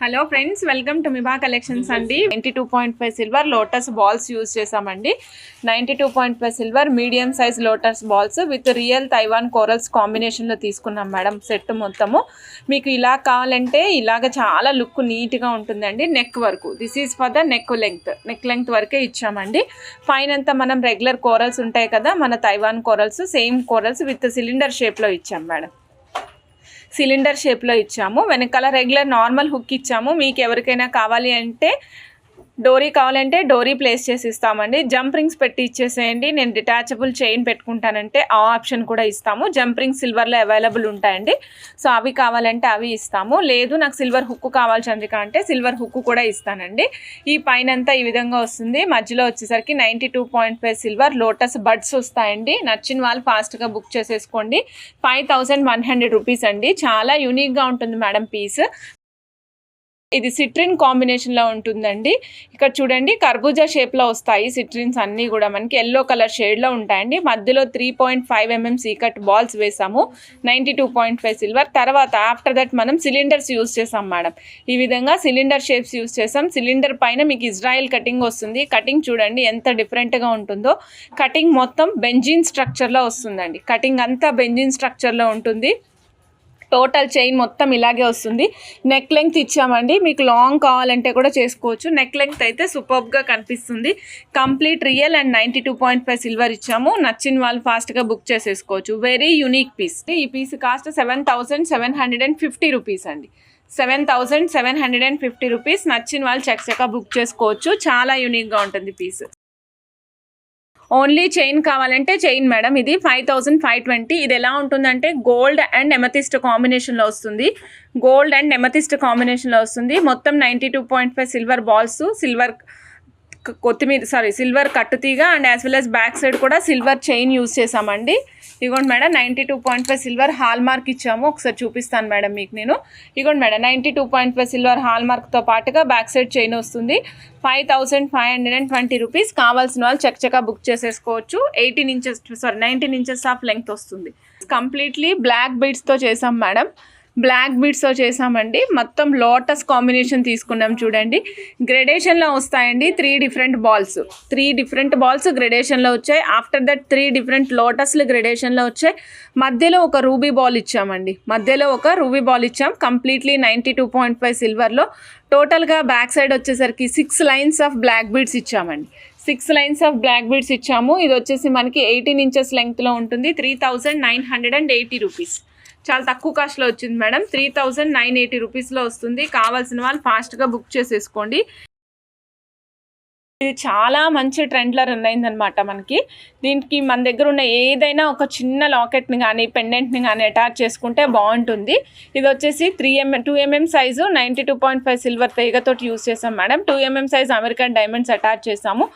Hello friends, welcome to మిబా collections అండి. 92.5 silver lotus balls use చేసామండి. 92.5 silver medium size lotus balls with real Taiwan corals కాంబినేషన్లో తీసుకున్నాం madam. Set మొత్తము మీకు ఇలా కావాలంటే ఇలాగ చాలా లుక్ నీట్గా ఉంటుందండి. నెక్ వరకు this is for the neck length వరకే ఇచ్చామండి. పైన అంతా మనం రెగ్యులర్ కోరల్స్ ఉంటాయి కదా, మన Taiwan corals, same corals with cylinder షేప్లో ఇచ్చాం మేడం. సిలిండర్ షేప్లో ఇచ్చాము. వెనకాల రెగ్యులర్ నార్మల్ హుక్ ఇచ్చాము. మీకు ఎవరికైనా కావాలి అంటే డోరీ కావాలంటే డోరీ ప్లేస్ చేసి ఇస్తామండి. జంప్ రింగ్స్ పెట్టి ఇచ్చేసేయండి, నేను డిటాచబుల్ చైన్ పెట్టుకుంటానంటే ఆ ఆప్షన్ కూడా ఇస్తాము. జంప్ రింగ్స్ సిల్వర్లో అవైలబుల్ ఉంటాయండి. సో అవి కావాలంటే అవి ఇస్తాము. లేదు నాకు సిల్వర్ హుక్ కావాలి చంద్రిక అంటే సిల్వర్ హుక్ కూడా ఇస్తానండి. ఈ పైన అంతా ఈ విధంగా వస్తుంది. మధ్యలో వచ్చేసరికి 92.5 సిల్వర్ లోటస్ బడ్స్ వస్తాయండి. నచ్చిన వాళ్ళు ఫాస్ట్గా బుక్ చేసేసుకోండి. 5100 రూపీస్ అండి. చాలా యూనిక్గా ఉంటుంది మేడం పీస్. ఇది సిట్రిన్ కాంబినేషన్లో ఉంటుందండి. ఇక్కడ చూడండి, కర్బూజా షేప్లో వస్తాయి సిట్రిన్స్ అన్నీ కూడా. మనకి ఎల్లో కలర్ షేడ్లో ఉంటాయండి. మధ్యలో 3.5 mm సీకట్ బాల్స్ వేసాము. 92.5 సిల్వర్. తర్వాత ఆఫ్టర్ దట్ మనం సిలిండర్స్ యూజ్ చేసాం మేడం. ఈ విధంగా సిలిండర్ షేప్స్ యూజ్ చేసాం. సిలిండర్ పైన మీకు ఇజ్రాయెల్ కటింగ్ వస్తుంది. కటింగ్ చూడండి ఎంత డిఫరెంట్గా ఉంటుందో. కటింగ్ మొత్తం బెంజిన్ స్ట్రక్చర్లో వస్తుందండి. కటింగ్ అంతా బెంజిన్ స్ట్రక్చర్లో ఉంటుంది. టోటల్ చైన్ మొత్తం ఇలాగే వస్తుంది. నెక్ లెంగ్త్ ఇచ్చామండి. మీకు లాంగ్ కావాలంటే కూడా చేసుకోవచ్చు. నెక్ లెంగ్త్ అయితే సూపర్గా కనిపిస్తుంది. కంప్లీట్ రియల్ అండ్ 92.5 సిల్వర్ ఇచ్చాము. నచ్చిన వాళ్ళు ఫాస్ట్గా బుక్ చేసేసుకోవచ్చు. Very unique piece. ఈ పీస్ కాస్ట్ 7750 రూపీస్ అండి. 7750 రూపీస్. నచ్చిన వాళ్ళు చక్కగా బుక్ చేసుకోవచ్చు. చాలా యూనిక్గా ఉంటుంది పీస్. ఓన్లీ చైన్ కావాలంటే చైన్ మేడం. ఇది 5520. ఇది ఎలా ఉంటుందంటే గోల్డ్ అండ్ ఎమతిస్ట్ కాంబినేషన్లో వస్తుంది. గోల్డ్ అండ్ ఎమతిస్ట్ కాంబినేషన్లో వస్తుంది. మొత్తం 92.5 సిల్వర్ బాల్స్, సిల్వర్ సిల్వర్ కట్టు తీగ and as well as back side కూడా సిల్వర్ చైన్ యూజ్ చేసామండి. ఇగోండి మేడం, 92.5 సిల్వర్ హాల్ మార్క్ ఇచ్చాము. ఒకసారి చూపిస్తాను మేడం మీకు నేను. ఇగోండి మేడం, 92.5 సిల్వర్ హాల్ మార్క్తో పాటుగా బ్యాక్ సైడ్ చైన్ వస్తుంది. 5520 రూపీస్. కావాల్సిన వాళ్ళు చక్కగా బుక్ చేసేసుకోవచ్చు. 19 ఇంచెస్ ఆఫ్ లెంగ్త్ వస్తుంది. కంప్లీట్లీ బ్లాక్ బీడ్స్తో చేసాం మేడం. బ్లాక్ బీడ్స్తో చేసామండి. మొత్తం లోటస్ కాంబినేషన్ తీసుకున్నాం చూడండి. గ్రెడేషన్లో వస్తాయండి. 3 డిఫరెంట్ బాల్స్ గ్రెడేషన్లో వచ్చాయి. ఆఫ్టర్ దట్ 3 డిఫరెంట్ లోటస్లు గ్రెడేషన్లో వచ్చాయి. మధ్యలో ఒక రూబీ బాల్ ఇచ్చామండి. కంప్లీట్లీ 92.5 సిల్వర్లో. టోటల్గా బ్యాక్ సైడ్ వచ్చేసరికి 6 లైన్స్ ఆఫ్ బ్లాక్ బీడ్స్ ఇచ్చామండి. 6 లైన్స్ ఆఫ్ బ్లాక్ బీడ్స్ ఇచ్చాము. ఇది వచ్చేసి మనకి 18 ఇంచెస్ లెంగ్త్లో ఉంటుంది. 3980 రూపీస్. చాలా తక్కువ కాస్ట్లో వచ్చింది మేడం. 3980 రూపీస్లో వస్తుంది. కావాల్సిన వాళ్ళు ఫాస్ట్గా బుక్ చేసేసుకోండి. ఇది చాలా మంచి ట్రెండ్లో రన్ అయిందనమాట మనకి. దీనికి మన దగ్గర ఉన్న ఏదైనా ఒక చిన్న లాకెట్ని కానీ పెండెంట్ని కానీ అటాచ్ చేసుకుంటే బాగుంటుంది. ఇది వచ్చేసి 2 mm సైజు 92.5 సిల్వర్ తీగతోటి యూజ్ చేసాం madam. 2 mm size American diamonds attach చేసాము.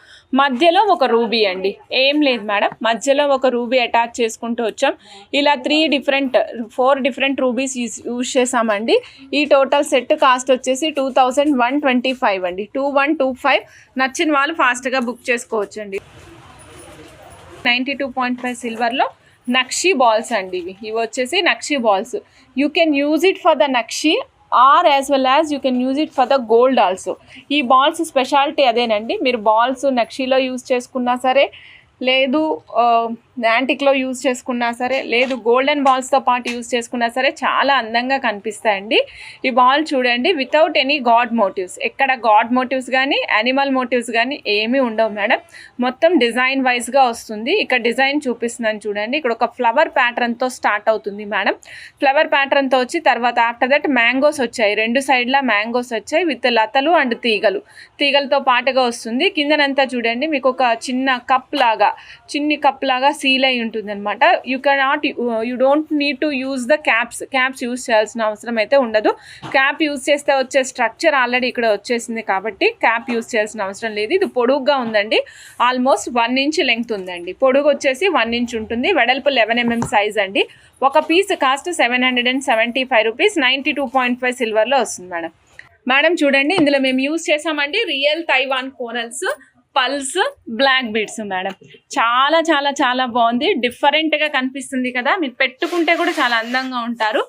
మధ్యలో ఒక రూబీ అండి. ఏం లేదు మేడం, మధ్యలో ఒక రూబీ అటాచ్ చేసుకుంటూ వచ్చాం. ఇలా 4 డిఫరెంట్ రూబీస్ యూజ్ చేసామండి. ఈ టోటల్ సెట్ కాస్ట్ వచ్చేసి 2125 అండి. 2125. నచ్చిన వాళ్ళు ఫాస్ట్గా బుక్ చేసుకోవచ్చండి. 92.5 సిల్వర్లో నక్షి బాల్స్ అండి. ఇవి వచ్చేసి నక్షి balls. You can use it for the నక్షి or as well as you can use it for the gold also. ఈ బాల్స్ స్పెషాలిటీ అదేనండి. మీరు బాల్స్ నక్షిలో యూజ్ చేసుకున్నా సరే, లేదు యాంటిక్లో యూజ్ చేసుకున్నా సరే, లేదు గోల్డెన్ బాల్స్తో పాటు యూజ్ చేసుకున్నా సరే చాలా అందంగా కనిపిస్తాయండి. ఈ బాల్ చూడండి, వితౌట్ ఎనీ గాడ్ మోటివ్స్. ఎక్కడ గాడ్ మోటివ్స్ కానీ యానిమల్ మోటివ్స్ కానీ ఏమీ ఉండవు మేడం. మొత్తం డిజైన్ వైజ్గా వస్తుంది. ఇక్కడ డిజైన్ చూపిస్తున్నాను చూడండి. ఇక్కడ ఒక ఫ్లవర్ ప్యాటర్న్తో స్టార్ట్ అవుతుంది మేడం. ఫ్లవర్ ప్యాటర్న్తో వచ్చి తర్వాత ఆఫ్టర్ దట్ మ్యాంగోస్ వచ్చాయి. 2 సైడ్ల మ్యాంగోస్ వచ్చాయి విత్ లతలు అండ్ తీగలతో పాటుగా వస్తుంది. కిందనంతా చూడండి మీకు ఒక చిన్ని కప్ లాగా సీల్ అయి ఉంటుంది అనమాట. You don't need to use the caps use చేయాల్సిన అవసరం అయితే ఉండదు. క్యాప్ యూజ్ చేస్తే వచ్చే స్ట్రక్చర్ ఆల్రెడీ ఇక్కడ వచ్చేసింది కాబట్టి క్యాప్ యూజ్ చేయాల్సిన అవసరం లేదు. ఇది పొడుగ్గా ఉందండి. ఆల్మోస్ట్ 1 ఇంచ్ లెంగ్త్ ఉందండి. పొడుగు వచ్చేసి 1 ఇంచ్ ఉంటుంది. వెడల్పు 11 mm సైజ్ అండి. ఒక పీస్ కాస్ట్ 775 రూపీస్. 92.5 సిల్వర్లో వస్తుంది మేడం. చూడండి, ఇందులో మేము యూజ్ చేసామండి real Taiwan corals, pearls, black beads madam. చాలా చాలా చాలా బాగుంది. డిఫరెంట్గా కనిపిస్తుంది కదా. మీరు పెట్టుకుంటే కూడా చాలా అందంగా ఉంటారు.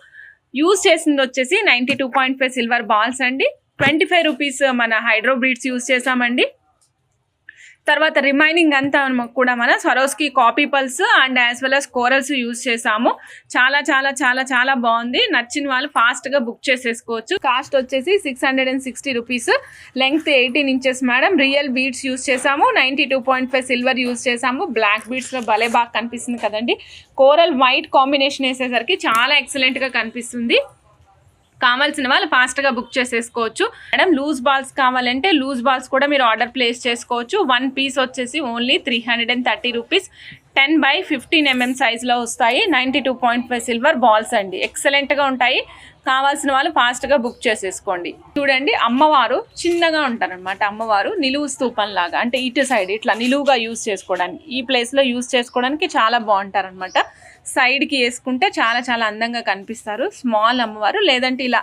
యూజ్ చేసింది వచ్చేసి 92.5 సిల్వర్ బాల్స్ అండి. 25 రూపీస్ మన హైడ్రో బీడ్స్ యూజ్ చేసామండి. తర్వాత రిమైనింగ్ అంతా కూడా మన Swarovski copy pulse and as well as corals use చేసాము. చాలా చాలా చాలా చాలా బాగుంది. నచ్చిన వాళ్ళు ఫాస్ట్గా బుక్ చేసేసుకోవచ్చు. కాస్ట్ వచ్చేసి 660 rupees. Length 18 inches madam. Real beads use చేసాము. 92.5 సిల్వర్ యూజ్ చేసాము. బ్లాక్ బీడ్స్లో భలే బాగా కనిపిస్తుంది కదండి. కోరల్ వైట్ కాంబినేషన్ వేసేసరికి చాలా ఎక్సలెంట్గా కనిపిస్తుంది. కావాల్సిన వాళ్ళు ఫాస్ట్గా బుక్ చేసేసుకోవచ్చు మేడం. లూజ్ బాల్స్ కావాలంటే లూజ్ బాల్స్ కూడా మీరు ఆర్డర్ ప్లేస్ చేసుకోవచ్చు. 1 పీస్ వచ్చేసి ఓన్లీ 330 రూపీస్. 10/15 mm సైజులో వస్తాయి. 92.5 సిల్వర్ బాల్స్ అండి. ఎక్సలెంట్గా ఉంటాయి. కావాల్సిన వాళ్ళు ఫాస్ట్గా బుక్ చేసేసుకోండి. చూడండి అమ్మవారు చిన్నగా ఉంటారనమాట. అమ్మవారు నిలువు స్తూపం లాగా, అంటే ఇటు సైడ్ ఇట్లా నిలువుగా యూజ్ చేసుకోవడానికి, ఈ ప్లేస్లో యూజ్ చేసుకోవడానికి చాలా బాగుంటారనమాట. సైడ్కి వేసుకుంటే చాలా చాలా అందంగా కనిపిస్తారు స్మాల్ అమ్మవారు. లేదంటే ఇలా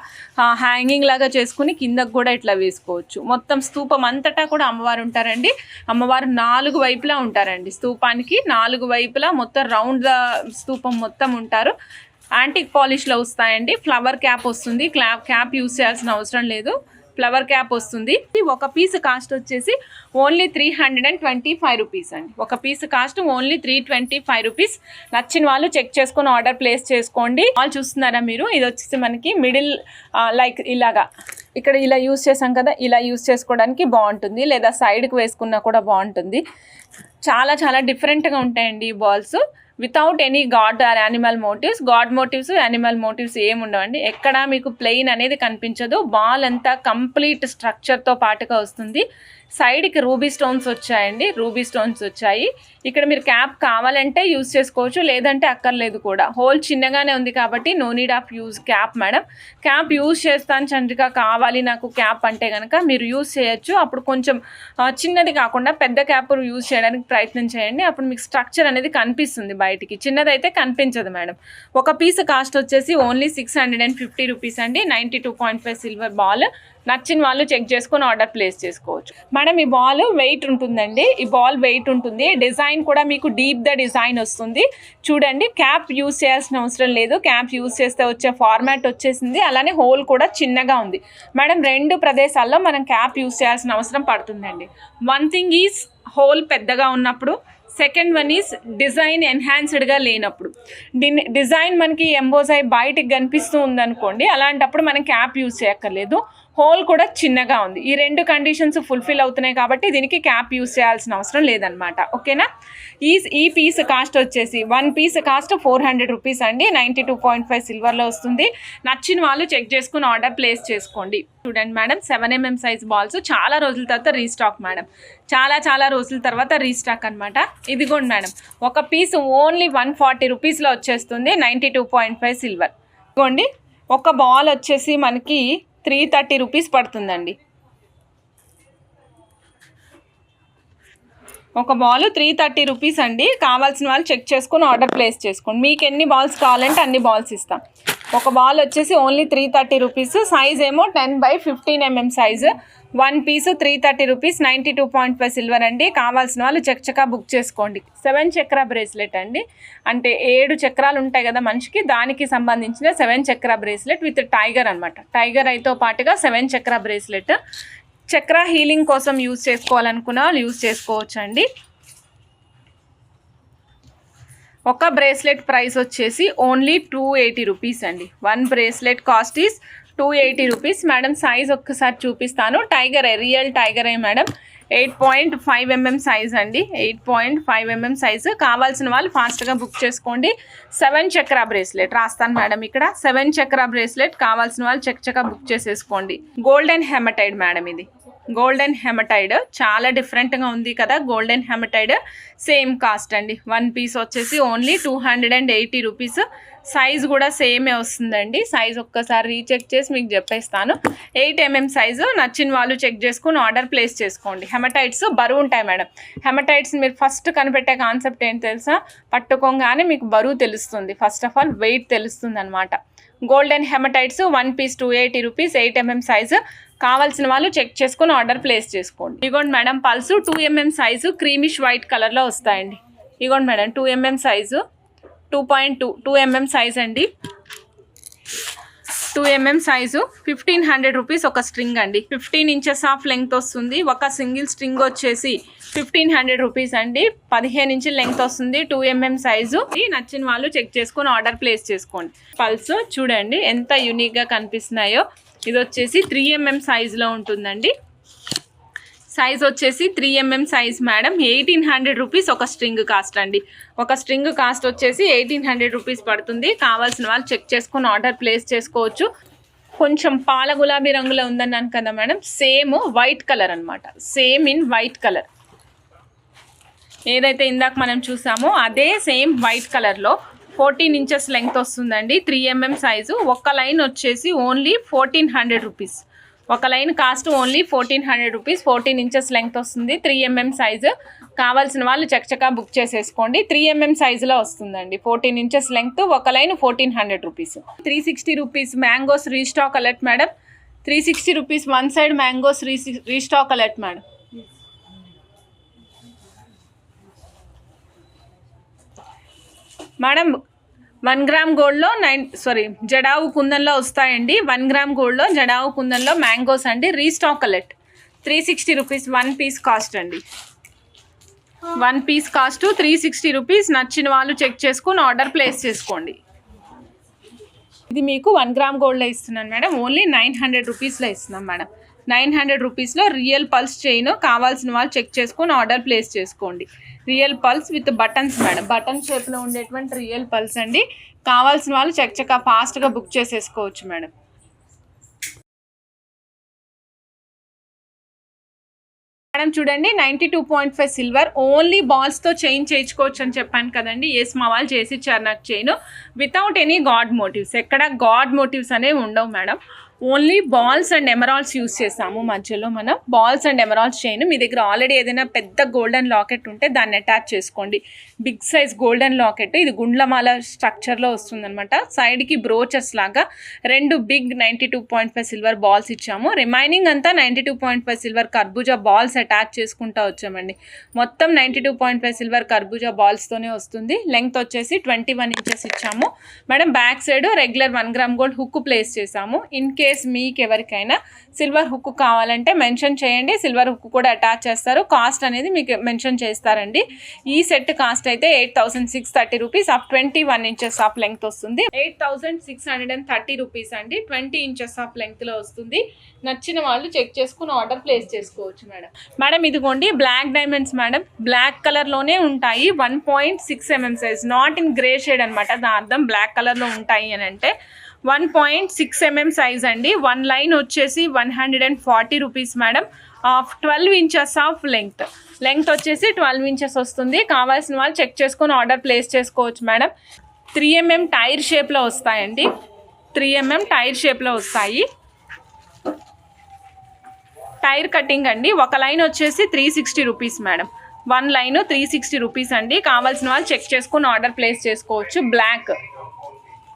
హ్యాంగింగ్ లాగా చేసుకుని కిందకు కూడా ఇట్లా వేసుకోవచ్చు. మొత్తం స్తూపం అంతటా కూడా అమ్మవారు ఉంటారండి. అమ్మవారు 4 వైపులా ఉంటారండి. స్తూపానికి 4 వైపులా మొత్తం రౌండ్ స్తూపం మొత్తం ఉంటారు. యాంటిక్ పాలిష్లో వస్తాయండి. ఫ్లవర్ క్యాప్ వస్తుంది. క్యాప్ యూజ్ చేయాల్సిన అవసరం లేదు. ఫ్లవర్ క్యాప్ వస్తుంది. ఒక పీస్ కాస్ట్ వచ్చేసి ఓన్లీ 325 రూపీస్ అండి. ఒక పీస్ కాస్ట్ ఓన్లీ 325 రూపీస్. నచ్చిన వాళ్ళు చెక్ చేసుకొని ఆర్డర్ ప్లేస్ చేసుకోండి. వాళ్ళు చూస్తున్నారా మీరు, ఇది వచ్చేసి మనకి మిడిల్ లైక్ ఇలాగా ఇక్కడ ఇలా యూజ్ చేసాం కదా, ఇలా యూజ్ చేసుకోవడానికి బాగుంటుంది. లేదా సైడ్కి వేసుకున్నా కూడా బాగుంటుంది. చాలా చాలా డిఫరెంట్గా ఉంటాయండి ఈ balls. Without any god or animal motifs. God motifs animal motifs ఏమి ఉండవండి. ఎక్కడా మీకు ప్లెయిన్ అనేది కనిపించదు. బాల్ అంతా కంప్లీట్ స్ట్రక్చర్తో పాటుగా వస్తుంది. సైడ్కి రూబీ స్టోన్స్ వచ్చాయండి. రూబీ స్టోన్స్ వచ్చాయి. ఇక్కడ మీరు క్యాప్ కావాలంటే యూజ్ చేసుకోవచ్చు, లేదంటే అక్కర్లేదు కూడా. హోల్ చిన్నగానే ఉంది కాబట్టి no need of use cap madam. Cap use చేస్తాను చంద్రిక, కావాలి నాకు క్యాప్ అంటే కనుక మీరు యూజ్ చేయొచ్చు. అప్పుడు కొంచెం చిన్నది కాకుండా పెద్ద క్యాప్ యూజ్ చేయడానికి ప్రయత్నం చేయండి. అప్పుడు మీకు స్ట్రక్చర్ అనేది కనిపిస్తుంది బయటికి. చిన్నదైతే కనిపించదు మేడం. ఒక పీస్ కాస్ట్ వచ్చేసి ఓన్లీ 650 రూపీస్ అండి. 92.5 సిల్వర్ బాల్. నచ్చిన వాళ్ళు చెక్ చేసుకొని ఆర్డర్ ప్లేస్ చేసుకోవచ్చు మేడం. ఈ బాల్ వెయిట్ ఉంటుందండి. ఈ బాల్ వెయిట్ ఉంటుంది. డిజైన్ కూడా మీకు డీప్ ద డిజైన్ వస్తుంది. చూడండి, క్యాప్ యూజ్ చేయాల్సిన అవసరం లేదు. క్యాప్ యూజ్ చేస్తే వచ్చే ఫార్మాట్ వచ్చేసింది. అలానే హోల్ కూడా చిన్నగా ఉంది మేడం. 2 ప్రదేశాల్లో మనం క్యాప్ యూజ్ చేయాల్సిన అవసరం పడుతుందండి. వన్ థింగ్ ఈజ్ హోల్ పెద్దగా ఉన్నప్పుడు, సెకండ్ వన్ ఈజ్ డిజైన్ ఎన్హాన్స్డ్గా లేనప్పుడు. డిజైన్ మనకి ఎంబోజ్ అయి బయటికి కనిపిస్తూ ఉందనుకోండి, అలాంటప్పుడు మనం క్యాప్ యూజ్ చేయక్కర్లేదు. హోల్ కూడా చిన్నగా ఉంది. ఈ 2 కండిషన్స్ ఫుల్ఫిల్ అవుతున్నాయి కాబట్టి దీనికి క్యాప్ యూజ్ చేయాల్సిన అవసరం లేదనమాట. ఓకేనా. ఈ పీస్ కాస్ట్ వచ్చేసి 1 పీస్ కాస్ట్ 400 రూపీస్ అండి. 92.5 సిల్వర్లో వస్తుంది. నచ్చిన వాళ్ళు చెక్ చేసుకుని ఆర్డర్ ప్లేస్ చేసుకోండి. చూడండి మేడం, 7 mm సైజ్ బాల్స్ చాలా రోజుల తర్వాత రీస్టాక్ మేడం. చాలా రోజుల తర్వాత రీస్టాక్ అనమాట. ఇదిగోండి మేడం, ఒక పీస్ ఓన్లీ 140 రూపీస్లో వచ్చేస్తుంది. 92.5 సిల్వర్. ఇదిగోండి, ఒక బాల్ వచ్చేసి మనకి 330 రూపీస్ పడుతుందండి. ఒక బాల్ 330 రూపీస్ అండి. కావాల్సిన వాళ్ళు చెక్ చేసుకుని ఆర్డర్ ప్లేస్ చేసుకోండి. మీకు ఎన్ని బాల్స్ కావాలంటే అన్ని బాల్స్ ఇస్తాం. ఒక బాల్ వచ్చేసి ఓన్లీ 330 రూపీస్. సైజ్ ఏమో 10/15 mm size. 1 piece 330 rupees. 92.5 silver అండి. కావాల్సిన వాళ్ళు చక్కగా బుక్ చేసుకోండి. 7 చక్ర బ్రేస్లెట్ అండి. అంటే 7 చక్రాలు ఉంటాయి కదా మనిషికి, దానికి సంబంధించిన 7 చక్ర బ్రేస్లెట్ విత్ టైగర్ అనమాట. టైగర్ అయితో పాటుగా 7 చక్ర బ్రేస్లెట్. చక్ర హీలింగ్ కోసం యూజ్ చేసుకోవాలనుకున్న వాళ్ళు యూజ్ చేసుకోవచ్చు అండి. ఒక బ్రేస్లెట్ ప్రైస్ వచ్చేసి ఓన్లీ 280 రూపీస్ అండి. 1 bracelet cost is 280 rupees madam. Size ఒక్కసారి చూపిస్తాను. టైగరే, రియల్ టైగరే మేడం. 8.5 mm సైజ్ అండి. 8.5 mm సైజు. కావాల్సిన వాళ్ళు ఫాస్ట్గా బుక్ చేసుకోండి. 7 చక్ర బ్రేస్లెట్ రాస్తాను మేడం ఇక్కడ. 7 చక్ర బ్రేస్లెట్ కావాల్సిన వాళ్ళు చక్కగా బుక్ చేసేసుకోండి. Golden hematite madam. ఇది గోల్డెన్ హెమటైడ్ చాలా డిఫరెంట్గా ఉంది కదా. గోల్డెన్ హెమటైడ్ సేమ్ కాస్ట్ అండి. 1 పీస్ వచ్చేసి ఓన్లీ 280 రూపీస్. సైజ్ కూడా సేమే వస్తుందండి. సైజ్ ఒక్కసారి రీచెక్ చేసి మీకు చెప్పేస్తాను. 8 mm సైజు. నచ్చిన వాళ్ళు చెక్ చేసుకుని ఆర్డర్ ప్లేస్ చేసుకోండి. హెమటైడ్స్ బరువు ఉంటాయి మేడం. హెమటైడ్స్ మీరు ఫస్ట్ కనిపెట్టే కాన్సెప్ట్ ఏంటి తెలుసా, పట్టుకోగానే మీకు బరువు తెలుస్తుంది. ఫస్ట్ ఆఫ్ ఆల్ వెయిట్ తెలుస్తుంది అనమాట. Golden hematites 1 piece 280 rupees. 8 mm size. కావాల్సిన వాళ్ళు చెక్ చేసుకుని ఆర్డర్ ప్లేస్ చేసుకోండి. ఇగోండి madam, pearls 2 mm size creamish white కలర్లో వస్తాయండి. ఇగోండి madam, 2 mm size. 2.2 mm size అండి. 2 mm సైజు 1500 రూపీస్ ఒక స్ట్రింగ్ అండి. 15 ఇంచెస్ ఆఫ్ లెంగ్త్ వస్తుంది. ఒక సింగిల్ స్ట్రింగ్ వచ్చేసి 1500 రూపీస్ అండి. 15 ఇంచుల లెంగ్త్ వస్తుంది. 2 mm సైజు. నచ్చిన వాళ్ళు చెక్ చేసుకొని ఆర్డర్ ప్లేస్ చేసుకోండి. పల్స్ చూడండి ఎంత యూనిక్గా కనిపిస్తున్నాయో. ఇది వచ్చేసి 3 mm సైజులో ఉంటుందండి. సైజ్ వచ్చేసి 3 mm సైజ్ మేడం. 1800 రూపీస్ ఒక స్ట్రింగ్ కాస్ట్ అండి. ఒక స్ట్రింగ్ కాస్ట్ వచ్చేసి 1800 రూపీస్ పడుతుంది. కావాల్సిన వాళ్ళు చెక్ చేసుకొని ఆర్డర్ ప్లేస్ చేసుకోవచ్చు. కొంచెం పాల గులాబీ రంగులో ఉందన్నాను కదా మేడం, సేమ్ వైట్ కలర్ అనమాట. సేమ్ ఇన్ వైట్ కలర్, ఏదైతే ఇందాక మనం చూసామో అదే సేమ్ వైట్ కలర్లో 14 ఇంచెస్ లెంగ్త్ వస్తుందండి. 3 mm సైజు. ఒక్క లైన్ వచ్చేసి ఓన్లీ 1400 రూపీస్. ఒక line cost only 1400 rupees. 14 inches length వస్తుంది. 3 mm సైజు. కావాల్సిన వాళ్ళు చక్కచక్క బుక్ చేసేసుకోండి. 3 mm సైజులో వస్తుందండి. 14 ఇంచెస్ లెంగ్త్. ఒక line 1400 rupees. 360 rupees mangoes restock alert madam. 360 rupees one side mangoes restock alert madam. Madam 1 gram గోల్డ్లో జడావు కుందన్లో వస్తాయండి. 1 గ్రామ్ గోల్డ్లో జడావు కుందన్లో మ్యాంగోస్ అండి. Restock alert 360 rupees 1 piece cost అండి. 1 పీస్ కాస్ట్ 360 రూపీస్. నచ్చిన వాళ్ళు చెక్ చేసుకుని ఆర్డర్ ప్లేస్ చేసుకోండి. ఇది మీకు 1 గ్రామ్ గోల్డ్లో ఇస్తున్నాను మేడం. ఓన్లీ 900 రూపీస్లో ఇస్తున్నాం మేడం. 900 రూపీస్లో రియల్ పల్స్ చైన్. కావాల్సిన వాళ్ళు చెక్ చేసుకొని ఆర్డర్ ప్లేస్ చేసుకోండి. Real pulse with buttons madam. Button షేప్లో ఉండేటువంటి రియల్ పల్స్ అండి. కావాల్సిన వాళ్ళు చక్కచక్క ఫాస్ట్గా బుక్ చేసేసుకోవచ్చు మేడం. మేడం చూడండి 92.5 సిల్వర్. ఓన్లీ బాల్స్తో చైన్ చేయించుకోవచ్చు అని చెప్పాను కదండి. ఎస్ మా వాళ్ళు చేసి ఇచ్చారు నాకు chain without any god motifs. ఎక్కడ గాడ్ మోటివ్స్ అనేవి ఉండవు madam. Only balls and emeralds use చేసాము. మధ్యలో మనం బాల్స్ అండ్ ఎమరాల్డ్స్ చైన్. మీ దగ్గర ఆల్రెడీ ఏదైనా పెద్ద గోల్డెన్ లాకెట్ ఉంటే దాన్ని అటాచ్ చేసుకోండి. Big size golden locket. ఇది గుండ్లమాల స్ట్రక్చర్లో వస్తుందన్నమాట. సైడ్కి బ్రోచర్స్ లాగా 2 బిగ్ 92.5 సిల్వర్ బాల్స్ ఇచ్చాము. రిమైనింగ్ అంతా 92.5 సిల్వర్ కర్బూజా బాల్స్ అటాచ్ చేసుకుంటూ వచ్చామండి. మొత్తం 92.5 సిల్వర్ కర్బూజా బాల్స్తోనే వస్తుంది. లెంగ్త్ వచ్చేసి 21 ఇంచెస్ ఇచ్చాము madam. Back side regular 1 gram gold hook place చేసాము. ఇన్ కేస్ మీకు ఎవరికైనా సిల్వర్ హుక్ కావాలంటే మెన్షన్ చేయండి. సిల్వర్ హుక్ కూడా అటాచ్ చేస్తారు. కాస్ట్ అనేది మీకు మెన్షన్ చేస్తారండి. ఈ సెట్ కాస్ట్ అయితే 8630 రూపీస్. 21 ఇంచెస్ ఆఫ్ లెంగ్త్ వస్తుంది. 8630 రూపీస్ అండి. 20 ఇంచెస్ ఆఫ్ లెంగ్త్లో వస్తుంది. నచ్చిన వాళ్ళు చెక్ చేసుకుని ఆర్డర్ ప్లేస్ చేసుకోవచ్చు మేడం. మేడం ఇదిగోండి బ్లాక్ డైమండ్స్ మేడం. బ్లాక్ కలర్లోనే ఉంటాయి. 1.6 mm size. Not in grey shade అనమాట. దాని అర్థం బ్లాక్ కలర్లో ఉంటాయి అని అంటే 1.6 mm సైజ్ అండి. 1 లైన్ వచ్చేసి 140 rupees madam. 12 inches of length. Length వచ్చేసి 12 ఇంచెస్ వస్తుంది. కావాల్సిన వాళ్ళు చెక్ చేసుకొని ఆర్డర్ ప్లేస్ చేసుకోవచ్చు మేడం. 3 mm టైర్ షేప్లో వస్తాయండి. 3 mm టైర్ షేప్లో వస్తాయి. టైర్ కటింగ్ అండి. ఒక లైన్ వచ్చేసి 360 రూపీస్ మేడం. 1 లైన్ 360 రూపీస్ అండి. కావాల్సిన వాళ్ళు చెక్ చేసుకొని ఆర్డర్ ప్లేస్ చేసుకోవచ్చు. బ్లాక్